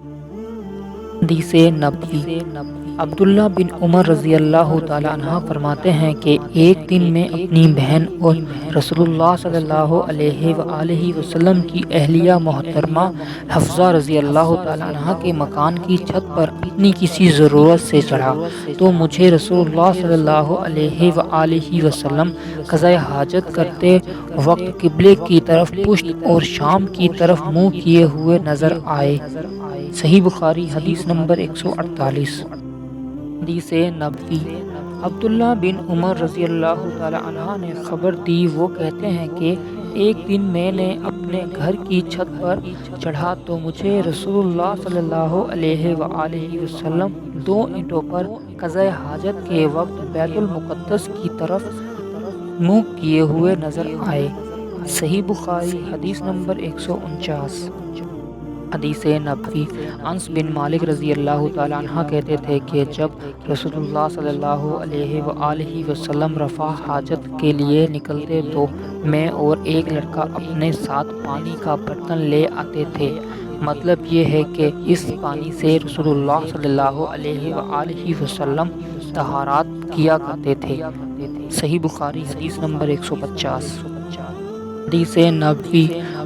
حدیث نبوی عبداللہ بن عمر رضی اللہ تعالیٰ عنہ فرماتے ہیں کہ ایک دن میں اپنی بہن اور رسول اللہ صلی اللہ علیہ وآلہ وسلم کی اہلیہ محترمہ حفصہ رضی اللہ تعالیٰ عنہ کے مکان کی چھت پر اپنی کسی ضرورت سے چڑھا تو مجھے رسول اللہ صلی اللہ علیہ وآلہ وسلم قضاء حاجت کرتے وقت قبلے کی طرف پشت اور شام کی طرف منہ کیے ہوئے نظر آئے۔ صحیح بخاری حدیث نمبر 148۔ حدیث نبوی عبداللہ بن عمر رضی اللہ تعالی عنہ نے خبر دی، وہ کہتے ہیں کہ ایک دن میں نے اپنے گھر کی چھت پر چڑھا تو مجھے رسول اللہ صلی اللہ علیہ وآلہ وسلم 2 اینٹوں پر قضاء حاجت کے وقت بیت المقدس کی طرف منہ کیے ہوئے نظر آئے۔ صحیح بخاری حدیث نمبر 149۔ حدیث نبوی انس بن مالک رضی اللہ تعالیٰ عنہ کہتے تھے کہ جب رسول اللہ صلی اللہ علیہ وآلہ وسلم رفع حاجت کے لیے نکلتے تو میں اور ایک لڑکا اپنے ساتھ پانی کا برتن لے آتے تھے۔ مطلب یہ ہے کہ اس پانی سے رسول اللہ صلی اللہ علیہ وآلہ وسلم طہارت کیا کرتے تھے۔ صحیح بخاری حدیث نمبر 150۔ حدیث نبوی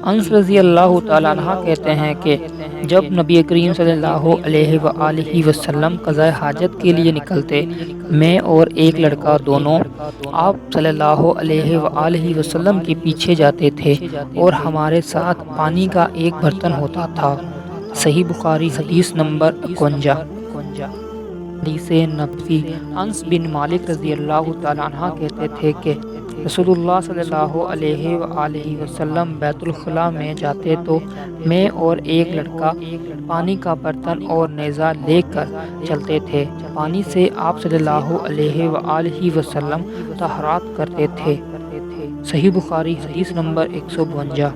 انس رضی اللہ تعالیٰ عنہ کہتے ہیں کہ جب نبی کریم صلی اللہ علیہ وآلہ وسلم قضاء حاجت کے لیے نکلتے، میں اور ایک لڑکا دونوں آپ صلی اللہ علیہ وآلہ وسلم کے پیچھے جاتے تھے اور ہمارے ساتھ پانی کا ایک برتن ہوتا تھا۔ صحیح بخاری حدیث نمبر 51۔ حدیث نبوی انس بن مالک رضی اللہ تعالیٰ عنہ کہتے تھے کہ رسول اللہ صلی اللہ علیہ وآلہ وسلم بیت الخلاء میں جاتے تو میں اور ایک لڑکا پانی کا برتن اور نیزہ لے کر چلتے تھے۔ پانی سے آپ صلی اللہ علیہ وآلہ وسلم طہارت کرتے تھے۔ صحیح بخاری حدیث نمبر 152۔